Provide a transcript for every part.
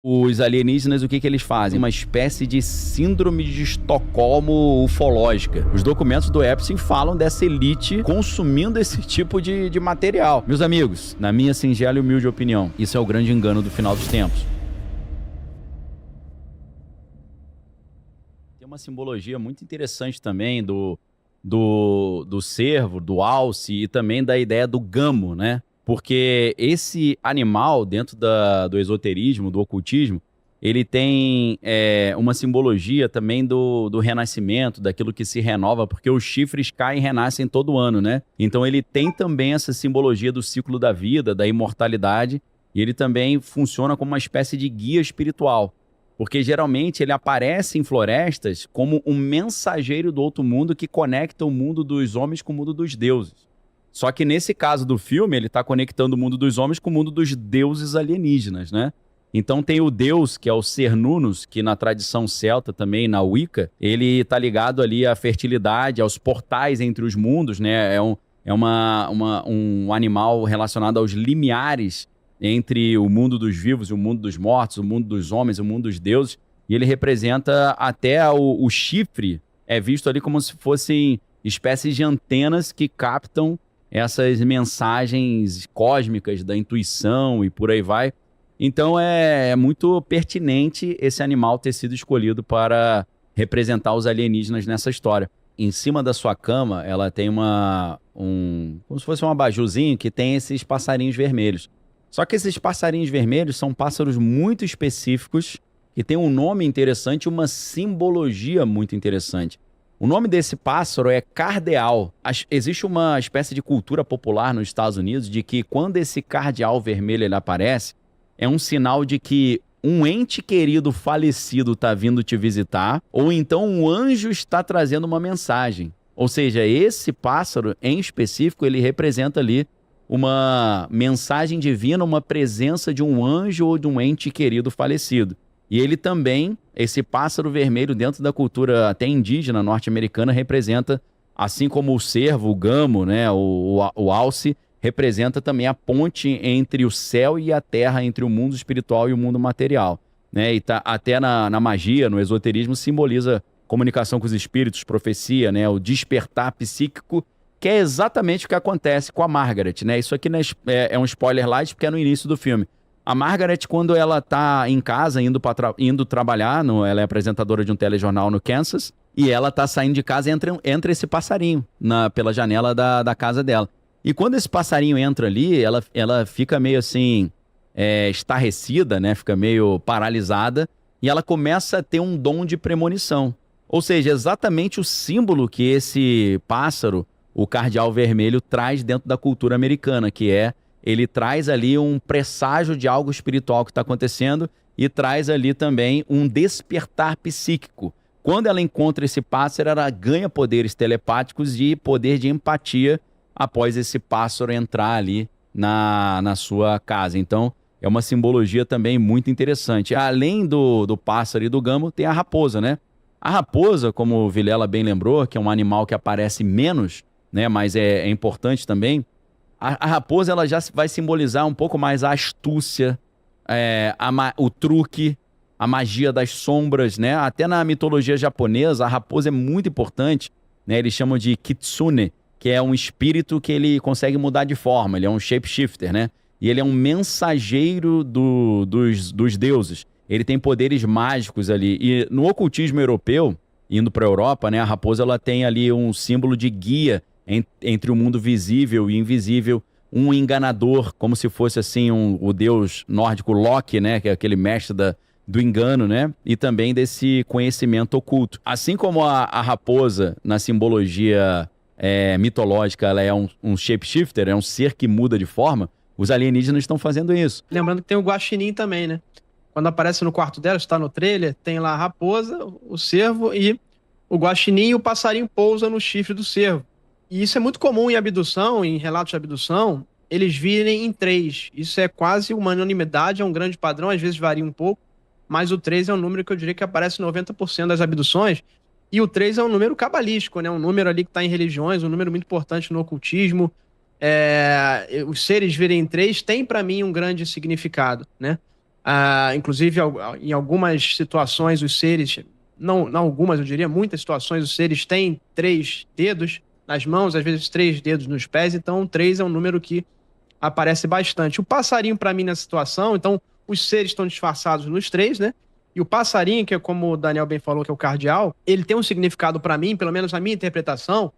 Os alienígenas, o que eles fazem? Uma espécie de síndrome de Estocolmo ufológica. Os documentos do Epstein falam dessa elite consumindo esse tipo de material. Meus amigos, na minha singela e humilde opinião, isso é o grande engano do final dos tempos. Tem uma simbologia muito interessante também do cervo, do alce e também da ideia do gamo, né? Porque esse animal, dentro do esoterismo, do ocultismo, ele tem uma simbologia também do renascimento, daquilo que se renova, porque os chifres caem e renascem todo ano, né? Então ele tem também essa simbologia do ciclo da vida, da imortalidade, e ele também funciona como uma espécie de guia espiritual. Porque geralmente ele aparece em florestas como um mensageiro do outro mundo que conecta o mundo dos homens com o mundo dos deuses. Só que nesse caso do filme, ele está conectando o mundo dos homens com o mundo dos deuses alienígenas, né? Então tem o deus, que é o Cernunnos, que na tradição celta também, na Wicca, ele está ligado ali à fertilidade, aos portais entre os mundos, né? É um animal relacionado aos limiares entre o mundo dos vivos e o mundo dos mortos, o mundo dos homens e o mundo dos deuses. E ele representa até o chifre, é visto ali como se fossem espécies de antenas que captam essas mensagens cósmicas da intuição e por aí vai. Então é muito pertinente esse animal ter sido escolhido para representar os alienígenas nessa história. Em cima da sua cama, ela tem como se fosse um abajurzinho que tem esses passarinhos vermelhos. Só que esses passarinhos vermelhos são pássaros muito específicos que têm um nome interessante e uma simbologia muito interessante. O nome desse pássaro é cardeal. Existe uma espécie de cultura popular nos Estados Unidos de que quando esse cardeal vermelho ele aparece, é um sinal de que um ente querido falecido está vindo te visitar, ou então um anjo está trazendo uma mensagem. Ou seja, esse pássaro em específico, ele representa ali uma mensagem divina, uma presença de um anjo ou de um ente querido falecido. E ele também, esse pássaro vermelho, dentro da cultura até indígena norte-americana, representa, assim como o cervo, o gamo, né, o alce, representa também a ponte entre o céu e a terra, entre o mundo espiritual e o mundo material. Né? E até na magia, no esoterismo, simboliza comunicação com os espíritos, profecia, né, o despertar psíquico, que é exatamente o que acontece com a Margaret. Né? Isso aqui é um spoiler light, porque é no início do filme. A Margaret, quando ela tá em casa, indo trabalhar, ela é apresentadora de um telejornal no Kansas, e ela tá saindo de casa e entra esse passarinho pela janela da casa dela. E quando esse passarinho entra ali, ela fica meio assim, estarrecida, né? Fica meio paralisada, e ela começa a ter um dom de premonição. Ou seja, exatamente o símbolo que esse pássaro, o cardeal vermelho, traz dentro da cultura americana, que ele traz ali um presságio de algo espiritual que está acontecendo e traz ali também um despertar psíquico. Quando ela encontra esse pássaro, ela ganha poderes telepáticos e poder de empatia após esse pássaro entrar ali na sua casa. Então, é uma simbologia também muito interessante. Além do pássaro e do gamo, tem a raposa, né? A raposa, como o Vilela bem lembrou, que é um animal que aparece menos, né? Mas é importante também. A raposa ela já vai simbolizar um pouco mais a astúcia, o truque, a magia das sombras, né? Até na mitologia japonesa, a raposa é muito importante, né? Eles chamam de kitsune, que é um espírito que ele consegue mudar de forma, ele é um shapeshifter, né? E ele é um mensageiro dos deuses. Ele tem poderes mágicos ali. E no ocultismo europeu, indo para a Europa, né? A raposa ela tem ali um símbolo de guia entre o mundo visível e invisível, um enganador, como se fosse assim o deus nórdico Loki, né, que é aquele mestre do engano, né, e também desse conhecimento oculto. Assim como a raposa, na simbologia mitológica, ela é um shapeshifter, é um ser que muda de forma, os alienígenas estão fazendo isso. Lembrando que tem o guaxinim também, né? Quando aparece no quarto dela, está no trailer, tem lá a raposa, o cervo e o guaxinim, e o passarinho pousa no chifre do cervo. E isso é muito comum em abdução, em relatos de abdução, eles virem em 3. Isso é quase uma unanimidade, é um grande padrão, às vezes varia um pouco, mas o 3 é um número que eu diria que aparece em 90% das abduções, e o 3 é um número cabalístico, né? Um número ali que está em religiões, um número muito importante no ocultismo. Os seres virem em 3 tem para mim um grande significado, né? Inclusive, em algumas situações, os seres, não algumas, eu diria, muitas situações, os seres têm 3 dedos nas mãos, às vezes 3 dedos nos pés, então 3 é um número que aparece bastante. O passarinho, para mim, nessa situação, então, os seres estão disfarçados nos 3, né? E o passarinho, que é como o Daniel bem falou, que é o cardeal, ele tem um significado para mim, pelo menos na minha interpretação,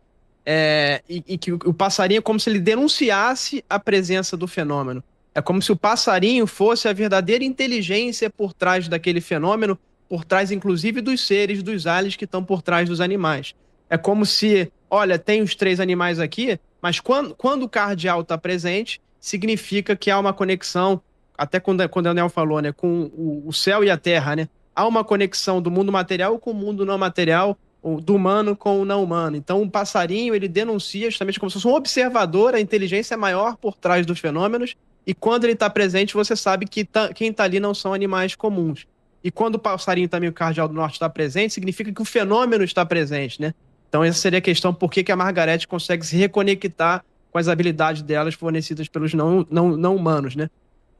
e que o passarinho é como se ele denunciasse a presença do fenômeno. É como se o passarinho fosse a verdadeira inteligência por trás daquele fenômeno, por trás, inclusive, dos seres, dos aliens que estão por trás dos animais. É como se, olha, tem os 3 animais aqui, mas quando o cardeal está presente, significa que há uma conexão, até quando o Daniel falou, né, com o céu e a terra, né? Há uma conexão do mundo material com o mundo não material, do humano com o não humano. Então, o passarinho, ele denuncia justamente como se fosse um observador, a inteligência maior por trás dos fenômenos, e quando ele está presente, você sabe que quem está ali não são animais comuns. E quando o passarinho também, o cardeal do norte, está presente, significa que o fenômeno está presente, né? Então, essa seria a questão, por que a Margaret consegue se reconectar com as habilidades delas fornecidas pelos não humanos, né?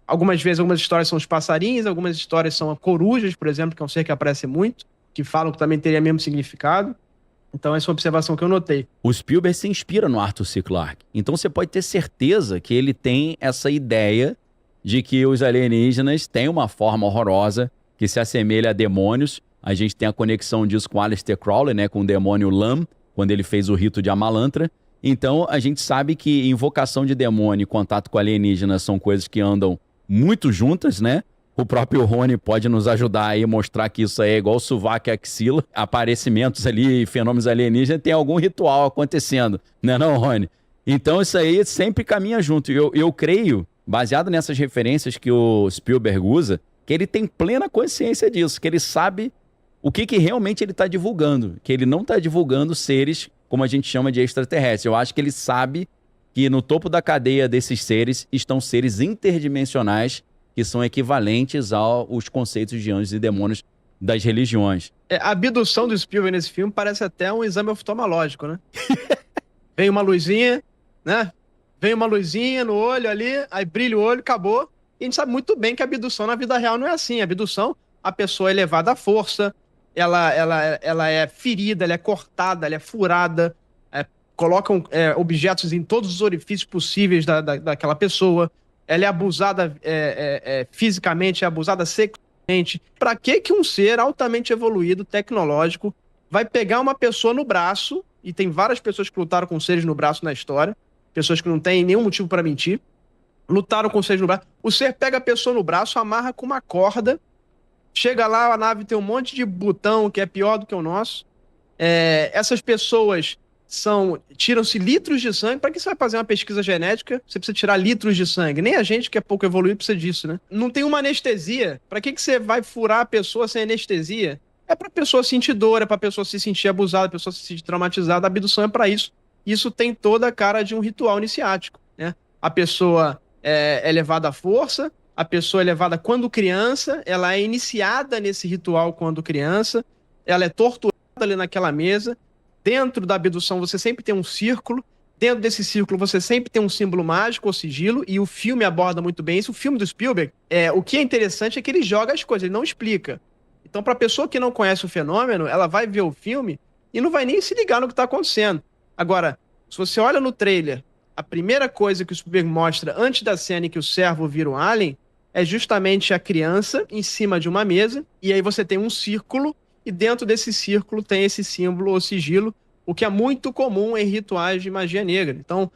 Algumas vezes, algumas histórias são os passarinhos, algumas histórias são corujas, por exemplo, que é um ser que aparece muito, que falam que também teria mesmo significado. Então, essa é uma observação que eu notei. O Spielberg se inspira no Arthur C. Clarke. Então, você pode ter certeza que ele tem essa ideia de que os alienígenas têm uma forma horrorosa que se assemelha a demônios. A gente tem a conexão disso com Aleister Crowley, né, com o demônio Lam, quando ele fez o rito de Amalantra. Então, a gente sabe que invocação de demônio e contato com alienígenas são coisas que andam muito juntas, né? O próprio Rony pode nos ajudar aí a mostrar que isso aí é igual sovaco e axila. Aparecimentos ali, fenômenos alienígenas, tem algum ritual acontecendo, né não, Rony? Então isso aí sempre caminha junto. Eu creio, baseado nessas referências que o Spielberg usa, que ele tem plena consciência disso, que ele sabe o que realmente ele está divulgando, que ele não está divulgando seres, como a gente chama de extraterrestres. Eu acho que ele sabe que no topo da cadeia desses seres estão seres interdimensionais que são equivalentes aos conceitos de anjos e demônios das religiões. A abdução do Spielberg nesse filme parece até um exame oftalmológico, né? Vem uma luzinha, né? Vem uma luzinha no olho ali, aí brilha o olho, acabou. E a gente sabe muito bem que a abdução na vida real não é assim. A abdução, a pessoa é levada à força, ela é ferida, ela é cortada, ela é furada, colocam objetos em todos os orifícios possíveis daquela pessoa. Ela é abusada fisicamente, é abusada sexualmente. Para que um ser altamente evoluído, tecnológico, vai pegar uma pessoa no braço, e tem várias pessoas que lutaram com seres no braço na história, pessoas que não têm nenhum motivo para mentir, lutaram com seres no braço. O ser pega a pessoa no braço, amarra com uma corda, chega lá, a nave tem um monte de botão que é pior do que o nosso. Essas pessoas tiram-se litros de sangue. Para que você vai fazer uma pesquisa genética? Você precisa tirar litros de sangue. Nem a gente, que é pouco evoluído, precisa disso, né? Não tem uma anestesia. Para que você vai furar a pessoa sem anestesia? É para a pessoa sentir dor, é para a pessoa se sentir abusada, a pessoa se sentir traumatizada. A abdução é para isso. Isso tem toda a cara de um ritual iniciático, né? A pessoa é levada à força, a pessoa é levada quando criança, ela é iniciada nesse ritual quando criança, ela é torturada ali naquela mesa. Dentro da abdução você sempre tem um círculo, dentro desse círculo você sempre tem um símbolo mágico ou sigilo, e o filme aborda muito bem isso. O filme do Spielberg, o que é interessante é que ele joga as coisas, ele não explica. Então, para a pessoa que não conhece o fenômeno, ela vai ver o filme e não vai nem se ligar no que está acontecendo. Agora, se você olha no trailer, a primeira coisa que o Spielberg mostra antes da cena em que o servo vira um alien é justamente a criança em cima de uma mesa, e aí você tem um círculo, e dentro desse círculo tem esse símbolo ou sigilo, o que é muito comum em rituais de magia negra. Então,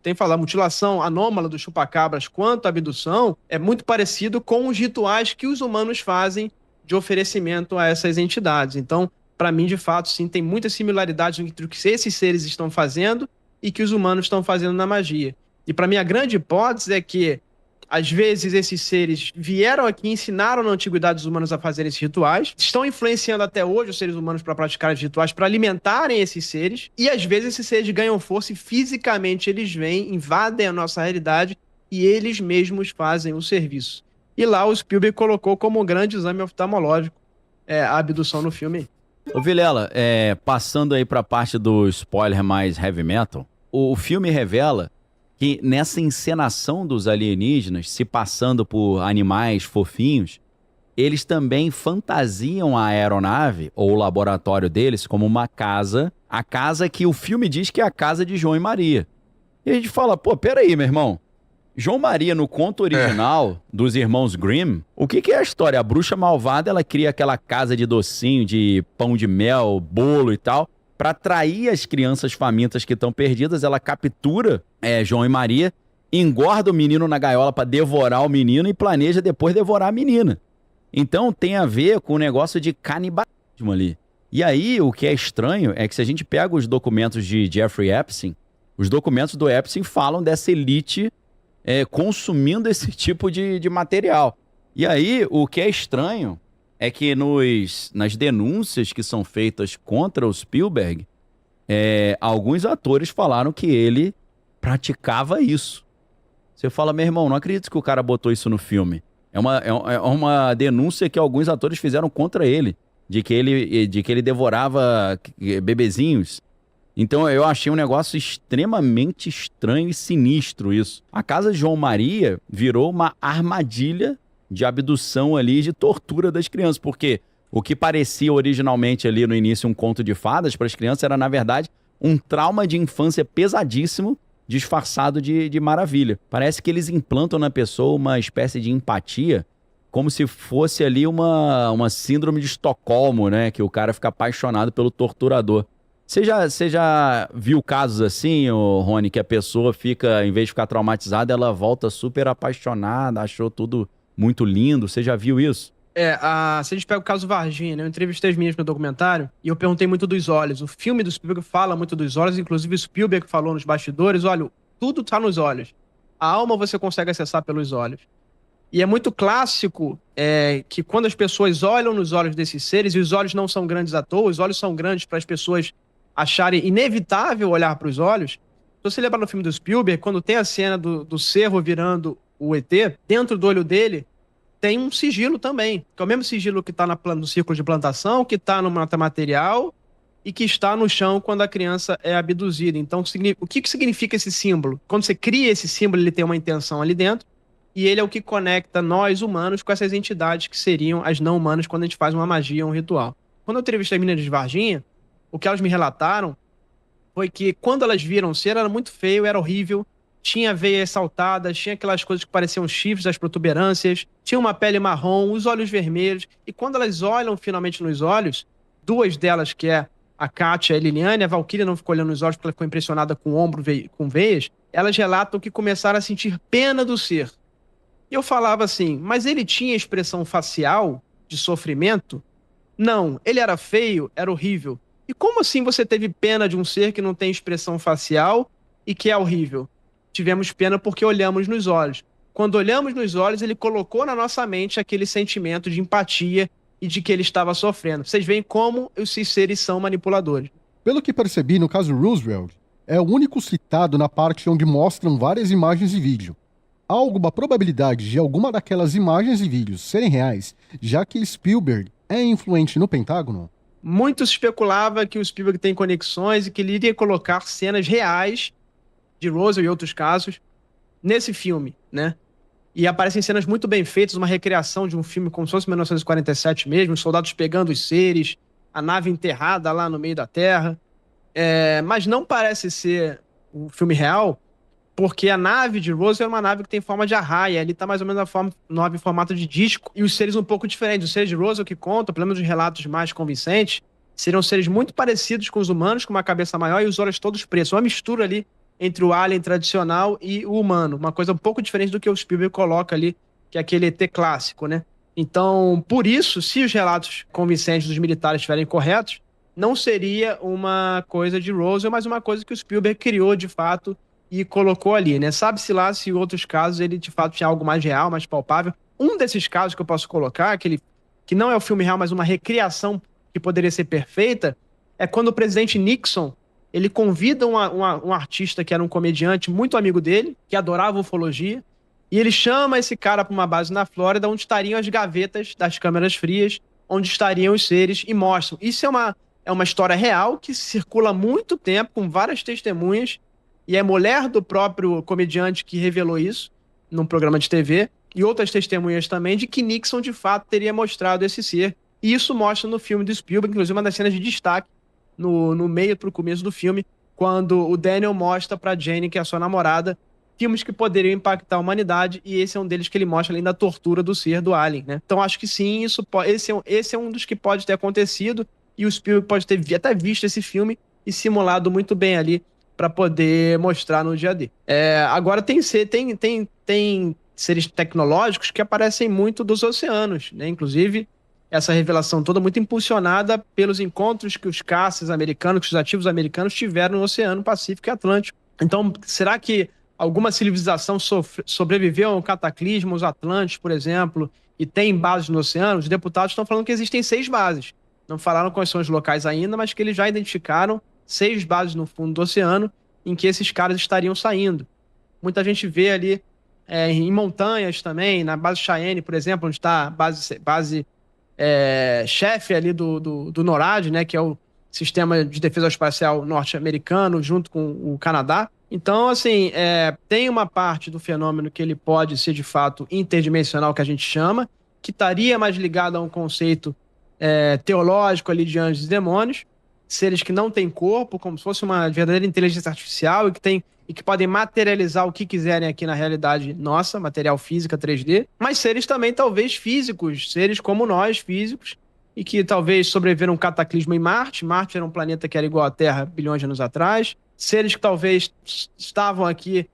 tem que falar, a mutilação anômala dos chupacabras quanto a abdução é muito parecido com os rituais que os humanos fazem de oferecimento a essas entidades. Então, para mim, de fato, sim, tem muitas similaridades entre o que esses seres estão fazendo e que os humanos estão fazendo na magia. E para mim, a grande hipótese é que às vezes esses seres vieram aqui e ensinaram na antiguidade os humanos a fazerem esses rituais, estão influenciando até hoje os seres humanos para praticar esses rituais, para alimentarem esses seres, e às vezes esses seres ganham força e fisicamente eles vêm, invadem a nossa realidade e eles mesmos fazem o serviço. E lá o Spielberg colocou como um grande exame oftalmológico a abdução no filme. Ô Vilela, passando aí para a parte do spoiler mais heavy metal, o filme revela que nessa encenação dos alienígenas, se passando por animais fofinhos, eles também fantasiam a aeronave ou o laboratório deles como uma casa, a casa que o filme diz que é a casa de João e Maria. E a gente fala, pô, peraí, meu irmão. João Maria, no conto original dos irmãos Grimm, o que é a história? A bruxa malvada, ela cria aquela casa de docinho, de pão de mel, bolo e tal, para atrair as crianças famintas que estão perdidas. Ela captura João e Maria, engorda o menino na gaiola para devorar o menino e planeja depois devorar a menina. Então tem a ver com o negócio de canibalismo ali. E aí, o que é estranho é que se a gente pega os documentos de Jeffrey Epstein, os documentos do Epstein falam dessa elite consumindo esse tipo de material. E aí, o que é estranho é que nas denúncias que são feitas contra o Spielberg, alguns atores falaram que ele praticava isso. Você fala, meu irmão, não acredito que o cara botou isso no filme. É uma denúncia que alguns atores fizeram contra ele, de que ele devorava bebezinhos. Então eu achei um negócio extremamente estranho e sinistro isso. A casa de João Maria virou uma armadilha de abdução ali, de tortura das crianças, porque o que parecia originalmente ali no início um conto de fadas para as crianças era, na verdade, um trauma de infância pesadíssimo, disfarçado de maravilha. Parece que eles implantam na pessoa uma espécie de empatia, como se fosse ali uma síndrome de Estocolmo, né? Que o cara fica apaixonado pelo torturador. Você já viu casos assim, Rony, que a pessoa fica, em vez de ficar traumatizada, ela volta super apaixonada, achou tudo muito lindo? Você já viu isso? Se a gente pega o caso Varginha, né? Eu entrevistei as meninas no documentário e eu perguntei muito dos olhos. O filme do Spielberg fala muito dos olhos, inclusive o Spielberg falou nos bastidores, olha, tudo tá nos olhos. A alma você consegue acessar pelos olhos. E é muito clássico que quando as pessoas olham nos olhos desses seres, e os olhos não são grandes à toa, os olhos são grandes para as pessoas acharem inevitável olhar para os olhos. Se você lembrar no filme do Spielberg, quando tem a cena do cervo virando o ET, dentro do olho dele tem um sigilo também, que é o mesmo sigilo que está no círculo de plantação, que está no material e que está no chão quando a criança é abduzida. Então, o que significa esse símbolo? Quando você cria esse símbolo, ele tem uma intenção ali dentro, e ele é o que conecta nós, humanos, com essas entidades que seriam as não humanas quando a gente faz uma magia, um ritual. Quando eu entrevistei as meninas de Varginha, o que elas me relataram foi que quando elas viram o ser, era muito feio, era horrível, tinha veias saltadas, tinha aquelas coisas que pareciam chifres, as protuberâncias, tinha uma pele marrom, os olhos vermelhos, e quando elas olham finalmente nos olhos, duas delas, que é a Kátia e a Liliane, a Valkyria não ficou olhando nos olhos porque ela ficou impressionada com o ombro com veias, elas relatam que começaram a sentir pena do ser. E eu falava assim, mas ele tinha expressão facial de sofrimento? Não, ele era feio, era horrível. E como assim você teve pena de um ser que não tem expressão facial e que é horrível? Tivemos pena porque olhamos nos olhos. Quando olhamos nos olhos, ele colocou na nossa mente aquele sentimento de empatia e de que ele estava sofrendo. Vocês veem como esses seres são manipuladores. Pelo que percebi, no caso Roosevelt, é o único citado na parte onde mostram várias imagens e vídeo. Há alguma probabilidade de alguma daquelas imagens e vídeos serem reais, já que Spielberg é influente no Pentágono? Muito se especulava que o Spielberg tem conexões e que ele iria colocar cenas reais de Roswell e outros casos nesse filme, né? E aparecem cenas muito bem feitas, uma recriação de um filme como se fosse 1947 mesmo, os soldados pegando os seres, a nave enterrada lá no meio da Terra. Mas não parece ser um filme real, porque a nave de Roswell é uma nave que tem forma de arraia, ali tá mais ou menos a nave em formato de disco, e os seres um pouco diferentes. Os seres de Roswell que contam, pelo menos os relatos mais convincentes, seriam seres muito parecidos com os humanos, com uma cabeça maior e os olhos todos pretos. Uma mistura ali entre o alien tradicional e o humano. Uma coisa um pouco diferente do que o Spielberg coloca ali, que é aquele ET clássico, né? Então, por isso, se os relatos convincentes dos militares estiverem corretos, não seria uma coisa de Roswell, mas uma coisa que o Spielberg criou de fato e colocou ali, né? Sabe-se lá se em outros casos ele de fato tinha algo mais real, mais palpável. Um desses casos que eu posso colocar, que não é o filme real, mas uma recriação que poderia ser perfeita, é quando o presidente Nixon ele convida um artista que era um comediante muito amigo dele, que adorava ufologia, e ele chama esse cara para uma base na Flórida, onde estariam as gavetas das câmeras frias, onde estariam os seres, e mostram. Isso é uma história real que circula há muito tempo, com várias testemunhas, e é mulher do próprio comediante que revelou isso num programa de TV, e outras testemunhas também de que Nixon de fato teria mostrado esse ser. E isso mostra no filme do Spielberg, inclusive uma das cenas de destaque no meio pro começo do filme, quando o Daniel mostra pra Jane, que é a sua namorada, filmes que poderiam impactar a humanidade, e esse é um deles que ele mostra além da tortura do ser do Alien, né? Então acho que sim, esse é um dos que pode ter acontecido, e o Spielberg pode ter até visto esse filme e simulado muito bem ali para poder mostrar no dia D. Agora tem seres tecnológicos que aparecem muito dos oceanos, né? Inclusive, essa revelação toda muito impulsionada pelos encontros que os caças americanos, que os ativos americanos tiveram no Oceano Pacífico e Atlântico. Então, será que alguma civilização sobreviveu a um cataclismo, os Atlânticos, por exemplo, e tem bases no oceano? Os deputados estão falando que existem 6 bases. Não falaram quais são os locais ainda, mas que eles já identificaram 6 bases no fundo do oceano em que esses caras estariam saindo. Muita gente vê ali em montanhas também, na base Cheyenne, por exemplo, onde está a base chefe ali do NORAD, né, que é o Sistema de Defesa Espacial norte-americano, junto com o Canadá. Então, assim, tem uma parte do fenômeno que ele pode ser, de fato, interdimensional, que a gente chama, que estaria mais ligado a um conceito teológico ali de anjos e demônios, seres que não têm corpo, como se fosse uma verdadeira inteligência artificial e que podem materializar o que quiserem aqui na realidade nossa, material física 3D, mas seres também talvez físicos, seres como nós, físicos, e que talvez sobreviveram um cataclismo em Marte. Marte era um planeta que era igual à Terra bilhões de anos atrás. Seres que talvez estavam aqui,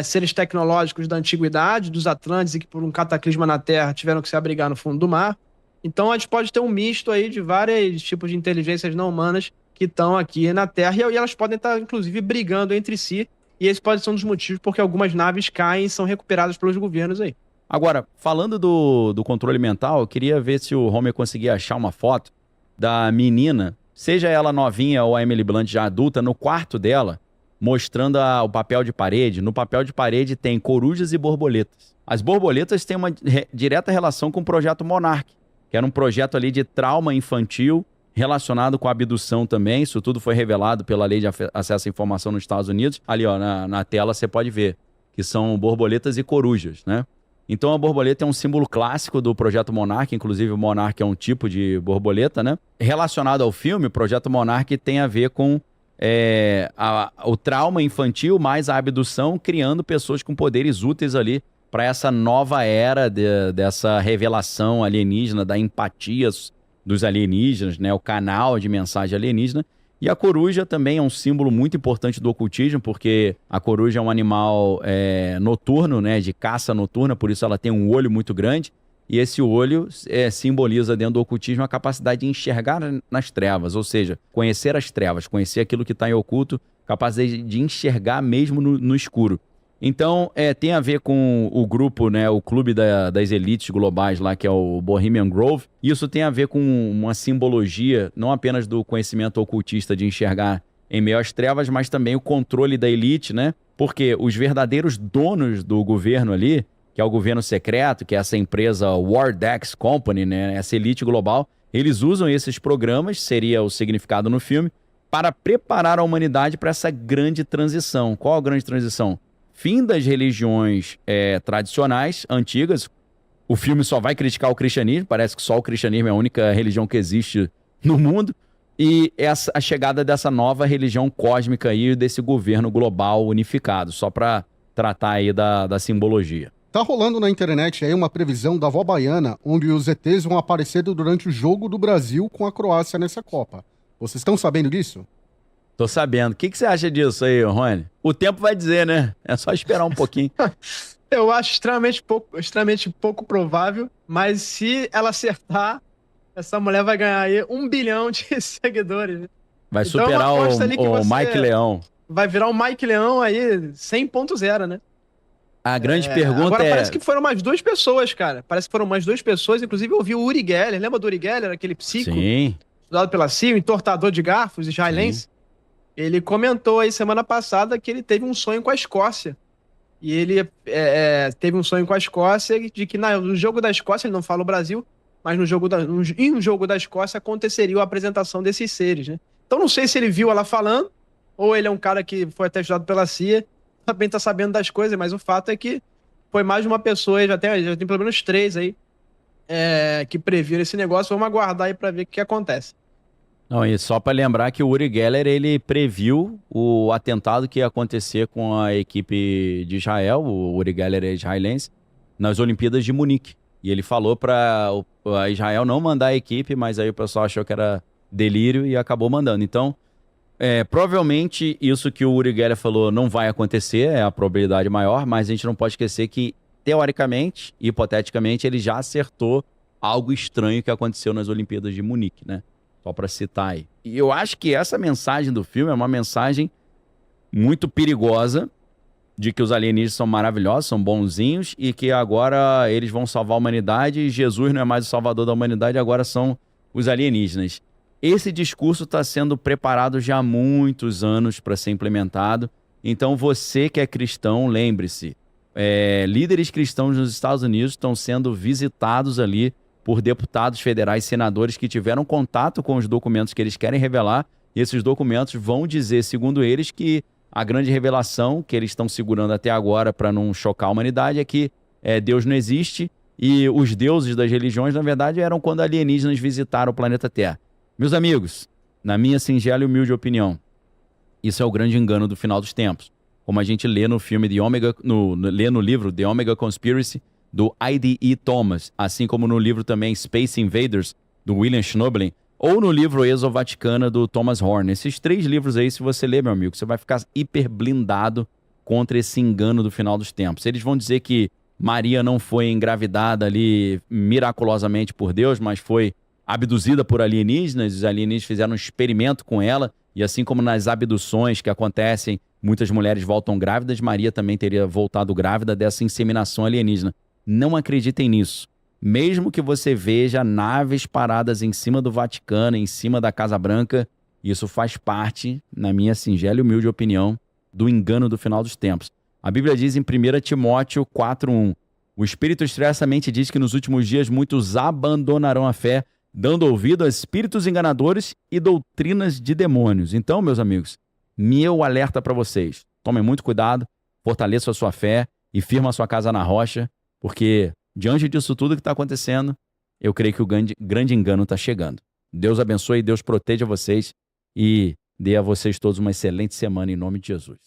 seres tecnológicos da antiguidade, dos Atlantes, e que por um cataclisma na Terra tiveram que se abrigar no fundo do mar. Então a gente pode ter um misto aí de vários tipos de inteligências não humanas que estão aqui na Terra, e elas podem estar, inclusive, brigando entre si, e esse pode ser um dos motivos porque algumas naves caem e são recuperadas pelos governos aí. Agora, falando do controle mental, eu queria ver se o Homer conseguia achar uma foto da menina, seja ela novinha ou a Emily Blunt já adulta, no quarto dela, mostrando o papel de parede. No papel de parede tem corujas e borboletas. As borboletas têm uma direta relação com o projeto Monarch, que era um projeto ali de trauma infantil relacionado com a abdução também. Isso tudo foi revelado pela Lei de Acesso à Informação nos Estados Unidos. Ali, ó, na tela você pode ver que são borboletas e corujas, né? Então a borboleta é um símbolo clássico do Projeto Monarch, inclusive o Monarch é um tipo de borboleta, né? Relacionado ao filme, o Projeto Monarch tem a ver com o trauma infantil mais a abdução, criando pessoas com poderes úteis ali para essa nova era dessa revelação alienígena, da empatia dos alienígenas, né? O canal de mensagem alienígena. E a coruja também é um símbolo muito importante do ocultismo, porque a coruja é um animal noturno, né? De caça noturna, por isso ela tem um olho muito grande. E esse olho simboliza dentro do ocultismo a capacidade de enxergar nas trevas, ou seja, conhecer as trevas, conhecer aquilo que está em oculto, capacidade de enxergar mesmo no escuro. Então, tem a ver com o grupo, né, o clube das elites globais lá, que é o Bohemian Grove. Isso tem a ver com uma simbologia, não apenas do conhecimento ocultista de enxergar em meio às trevas, mas também o controle da elite, né? Porque os verdadeiros donos do governo ali, que é o governo secreto, que é essa empresa Wardex Company, né, essa elite global, eles usam esses programas, seria o significado no filme, para preparar a humanidade para essa grande transição. Qual a grande transição? Fim das religiões tradicionais, antigas. O filme só vai criticar o cristianismo, parece que só o cristianismo é a única religião que existe no mundo, e a chegada dessa nova religião cósmica aí, desse governo global unificado, só para tratar aí da simbologia. Tá rolando na internet aí uma previsão da Vó Baiana, onde os ETs vão aparecer durante o jogo do Brasil com a Croácia nessa Copa. Vocês estão sabendo disso? Tô sabendo. O que você acha disso aí, Rony? O tempo vai dizer, né? É só esperar um pouquinho. Eu acho extremamente pouco provável, mas se ela acertar, essa mulher vai ganhar aí 1 bilhão de seguidores. Né? Vai superar o Mike Leão. Vai virar o Mike Leão aí 100.0, né? A grande pergunta agora parece que foram mais 2 pessoas, cara. Parece que foram mais 2 pessoas. Inclusive eu vi o Uri Geller. Lembra do Uri Geller? Aquele psico? Sim. Estudado pela CIA, entortador de garfos israelense. Sim. Ele comentou aí semana passada que ele teve um sonho com a Escócia. E ele teve um sonho com a Escócia de que no jogo da Escócia, ele não fala o Brasil, mas no jogo da Escócia aconteceria a apresentação desses seres, né? Então não sei se ele viu ela falando ou ele é um cara que foi até estudado pela CIA, também tá sabendo das coisas, mas o fato é que foi mais de uma pessoa, já tem pelo menos 3 aí, que previram esse negócio. Vamos aguardar aí pra ver o que acontece. Não, e só para lembrar que o Uri Geller, ele previu o atentado que ia acontecer com a equipe de Israel, o Uri Geller é israelense, nas Olimpíadas de Munique. E ele falou para Israel não mandar a equipe, mas aí o pessoal achou que era delírio e acabou mandando. Então, provavelmente isso que o Uri Geller falou não vai acontecer, é a probabilidade maior, mas a gente não pode esquecer que, teoricamente, hipoteticamente, ele já acertou algo estranho que aconteceu nas Olimpíadas de Munique, né? Só para citar aí. E eu acho que essa mensagem do filme é uma mensagem muito perigosa de que os alienígenas são maravilhosos, são bonzinhos e que agora eles vão salvar a humanidade e Jesus não é mais o salvador da humanidade, agora são os alienígenas. Esse discurso está sendo preparado já há muitos anos para ser implementado. Então você que é cristão, lembre-se, líderes cristãos nos Estados Unidos estão sendo visitados ali por deputados federais, senadores que tiveram contato com os documentos que eles querem revelar, e esses documentos vão dizer, segundo eles, que a grande revelação que eles estão segurando até agora para não chocar a humanidade é que Deus não existe e os deuses das religiões, na verdade, eram quando alienígenas visitaram o planeta Terra. Meus amigos, na minha singela e humilde opinião, isso é o grande engano do final dos tempos. Como a gente lê no filme lê no livro The Omega Conspiracy, do I.D.E. Thomas, assim como no livro também Space Invaders, do William Schnoebelen, ou no livro Exovaticana, do Thomas Horn. Esses 3 livros aí, se você ler, meu amigo, você vai ficar hiper blindado contra esse engano do final dos tempos. Eles vão dizer que Maria não foi engravidada ali miraculosamente por Deus, mas foi abduzida por alienígenas, os alienígenas fizeram um experimento com ela, e assim como nas abduções que acontecem, muitas mulheres voltam grávidas, Maria também teria voltado grávida dessa inseminação alienígena. Não acreditem nisso. Mesmo que você veja naves paradas em cima do Vaticano, em cima da Casa Branca, isso faz parte, na minha singela e humilde opinião, do engano do final dos tempos. A Bíblia diz em 1 Timóteo 4:1, o Espírito expressamente diz que nos últimos dias muitos abandonarão a fé, dando ouvido a espíritos enganadores e doutrinas de demônios. Então, meus amigos, meu alerta para vocês. Tomem muito cuidado, fortaleçam a sua fé e firma a sua casa na rocha, porque diante disso tudo que está acontecendo, eu creio que o grande engano está chegando. Deus abençoe, Deus proteja vocês e dê a vocês todos uma excelente semana em nome de Jesus.